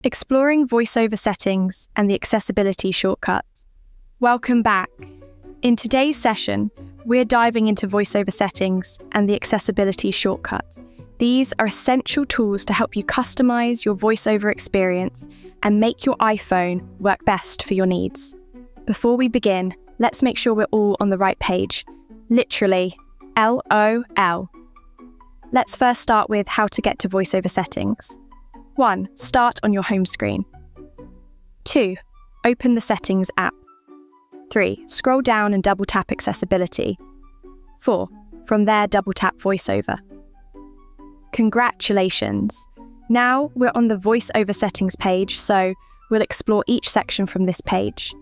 Exploring VoiceOver Settings and the accessibility shortcut. Welcome back. In today's session, we're diving into VoiceOver Settings and the accessibility shortcut. These are essential tools to help you customize your VoiceOver experience and make your iPhone work best for your needs. Before we begin, let's make sure we're all on the right page. Literally, LOL. Let's first start with how to get to VoiceOver Settings. 1. Start on your home screen. 2. Open the Settings app. 3. Scroll down and double-tap Accessibility. 4. From there, double-tap VoiceOver. Congratulations! Now we're on the VoiceOver Settings page, so we'll explore each section from this page.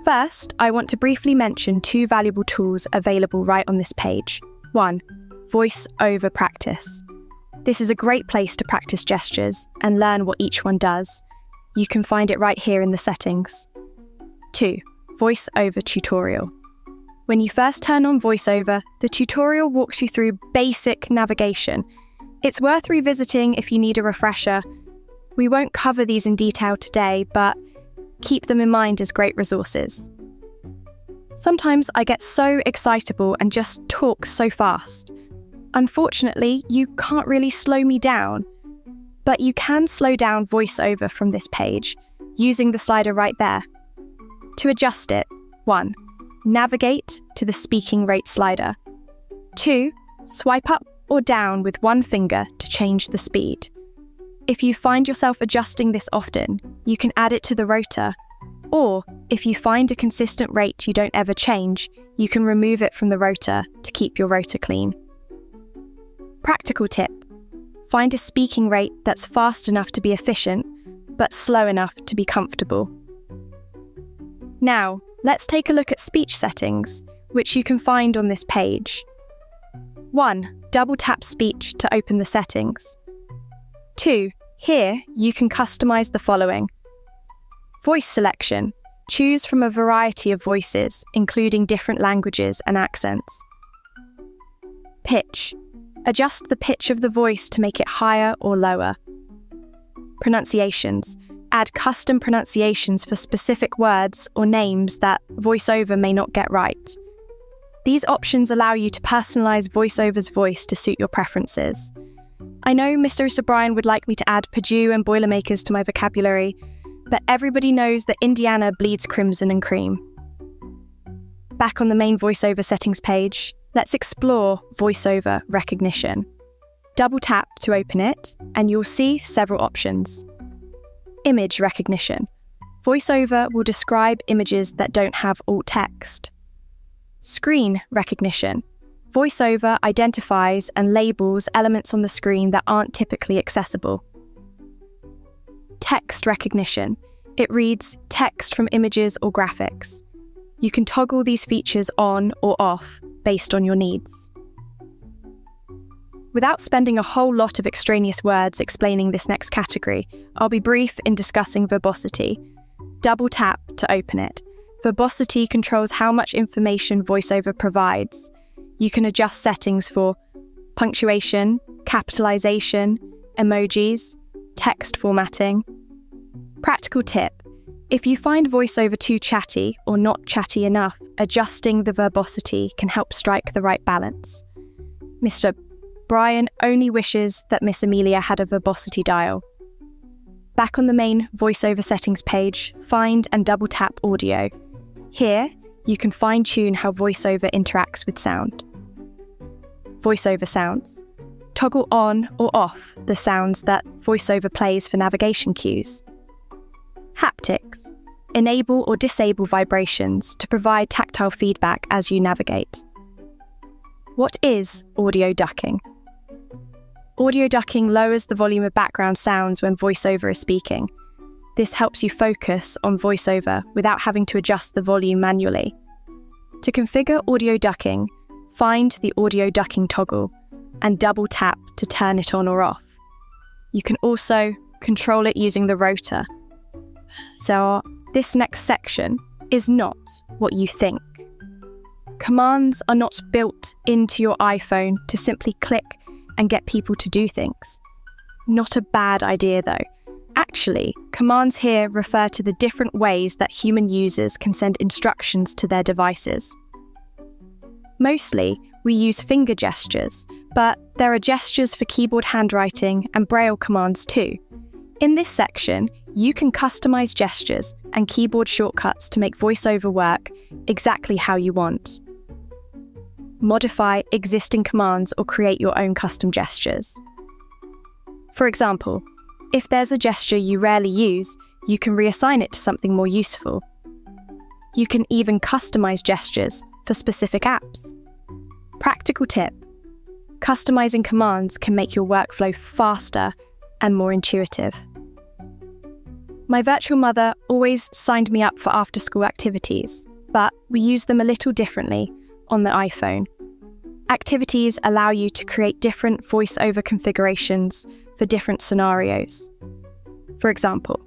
First, I want to briefly mention 2 valuable tools available right on this page. 1. VoiceOver Practice. This is a great place to practice gestures and learn what each one does. You can find it right here in the settings. 2. VoiceOver Tutorial. When you first turn on VoiceOver, the tutorial walks you through basic navigation. It's worth revisiting if you need a refresher. We won't cover these in detail today, but keep them in mind as great resources. Sometimes I get so excitable and just talk so fast. Unfortunately, you can't really slow me down, but you can slow down VoiceOver from this page using the slider right there. To adjust it, 1. Navigate to the speaking rate slider. 2. Swipe up or down with one finger to change the speed. If you find yourself adjusting this often, you can add it to the rotor, or if you find a consistent rate you don't ever change, you can remove it from the rotor to keep your rotor clean. Practical tip: find a speaking rate that's fast enough to be efficient, but slow enough to be comfortable. Now, let's take a look at speech settings, which you can find on this page. 1. Double-tap speech to open the settings. 2. Here, you can customize the following. Voice selection. Choose from a variety of voices, including different languages and accents. Pitch. Adjust the pitch of the voice to make it higher or lower. Pronunciations. Add custom pronunciations for specific words or names that VoiceOver may not get right. These options allow you to personalize VoiceOver's voice to suit your preferences. I know Mr. O'Brien would like me to add Purdue and Boilermakers to my vocabulary, but everybody knows that Indiana bleeds crimson and cream. Back on the main VoiceOver settings page, let's explore VoiceOver recognition. Double tap to open it, and you'll see several options. Image recognition. VoiceOver will describe images that don't have alt text. Screen recognition. VoiceOver identifies and labels elements on the screen that aren't typically accessible. Text recognition. It reads text from images or graphics. You can toggle these features on or off based on your needs. Without spending a whole lot of extraneous words explaining this next category, I'll be brief in discussing verbosity. Double tap to open it. Verbosity controls how much information VoiceOver provides. You can adjust settings for punctuation, capitalization, emojis, text formatting. Practical tip: if you find VoiceOver too chatty or not chatty enough, adjusting the verbosity can help strike the right balance. Mr. Brian only wishes that Miss Amelia had a verbosity dial. Back on the main VoiceOver settings page, find and double-tap audio. Here, you can fine-tune how VoiceOver interacts with sound. VoiceOver sounds. Toggle on or off the sounds that VoiceOver plays for navigation cues. Haptics. Enable or disable vibrations to provide tactile feedback as you navigate. What is audio ducking? Audio ducking lowers the volume of background sounds when VoiceOver is speaking. This helps you focus on VoiceOver without having to adjust the volume manually. To configure audio ducking, find the audio ducking toggle and double tap to turn it on or off. You can also control it using the rotor. So this next section is not what you think. Commands are not built into your iPhone to simply click and get people to do things. Not a bad idea though. Actually, commands here refer to the different ways that human users can send instructions to their devices. Mostly, we use finger gestures, but there are gestures for keyboard handwriting and braille commands too. In this section, you can customize gestures and keyboard shortcuts to make VoiceOver work exactly how you want. Modify existing commands or create your own custom gestures. For example, if there's a gesture you rarely use, you can reassign it to something more useful. You can even customize gestures for specific apps. Practical tip: customizing commands can make your workflow faster and more intuitive. My virtual mother always signed me up for after-school activities, but we use them a little differently on the iPhone. Activities allow you to create different VoiceOver configurations for different scenarios. For example,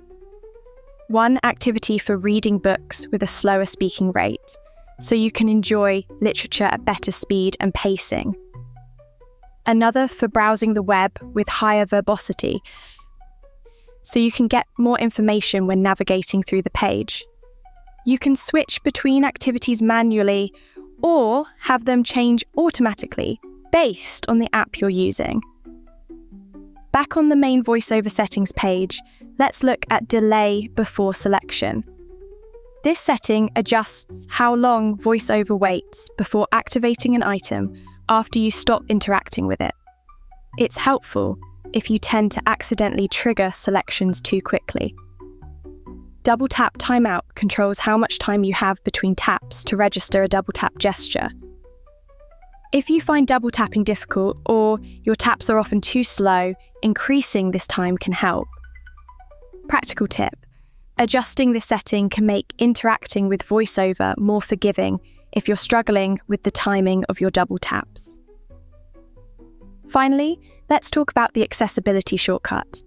one activity for reading books with a slower speaking rate, so you can enjoy literature at better speed and pacing. Another for browsing the web with higher verbosity, so you can get more information when navigating through the page. You can switch between activities manually or have them change automatically based on the app you're using. Back on the main VoiceOver Settings page, let's look at Delay Before Selection. This setting adjusts how long VoiceOver waits before activating an item after you stop interacting with it. It's helpful if you tend to accidentally trigger selections too quickly. Double tap timeout controls how much time you have between taps to register a double tap gesture. If you find double tapping difficult or your taps are often too slow, increasing this time can help. Practical tip: adjusting this setting can make interacting with VoiceOver more forgiving if you're struggling with the timing of your double taps. Finally, let's talk about the accessibility shortcut.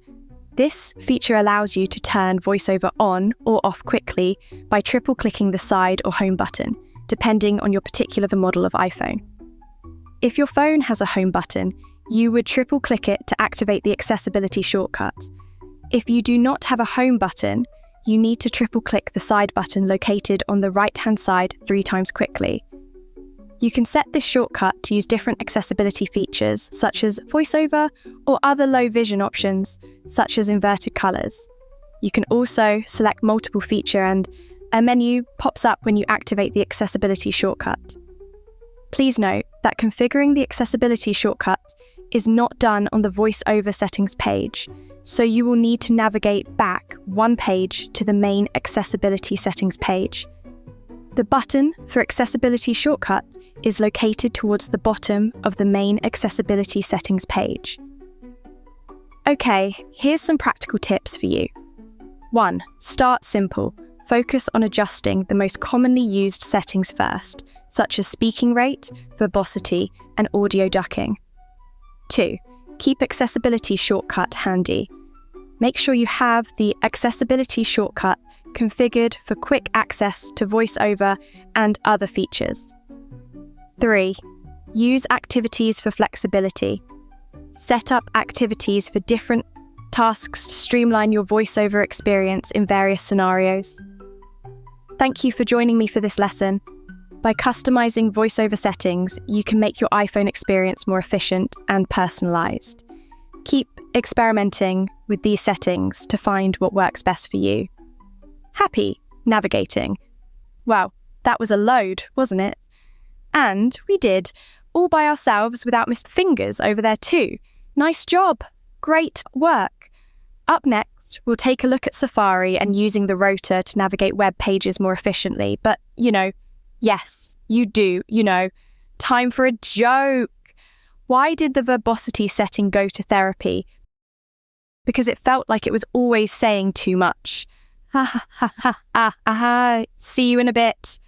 This feature allows you to turn VoiceOver on or off quickly by triple-clicking the side or home button, depending on your particular model of iPhone. If your phone has a home button, you would triple-click it to activate the accessibility shortcut. If you do not have a home button, you need to triple-click the side button located on the right-hand side 3 times quickly. You can set this shortcut to use different accessibility features such as VoiceOver or other low vision options such as inverted colours. You can also select multiple feature and a menu pops up when you activate the accessibility shortcut. Please note that configuring the accessibility shortcut is not done on the VoiceOver Settings page, so you will need to navigate back one page to the main accessibility settings page. The button for accessibility shortcut is located towards the bottom of the main accessibility settings page. Okay, here's some practical tips for you. 1. Start simple. Focus on adjusting the most commonly used settings first, such as speaking rate, verbosity, and audio ducking. 2. Keep accessibility shortcut handy. Make sure you have the accessibility shortcut configured for quick access to VoiceOver and other features. 3. Use activities for flexibility. Set up activities for different tasks to streamline your VoiceOver experience in various scenarios. Thank you for joining me for this lesson. By customizing VoiceOver settings, you can make your iPhone experience more efficient and personalized. Keep experimenting with these settings to find what works best for you. Happy navigating. Wow, that was a load, wasn't it? And we did, all by ourselves without Mr. Fingers over there too. Nice job. Great work. Up next, we'll take a look at Safari and using the rotor to navigate web pages more efficiently. But, yes, you do, time for a joke. Why did the verbosity setting go to therapy? Because it felt like it was always saying too much. Ha ha ha ha ha ha. See you in a bit.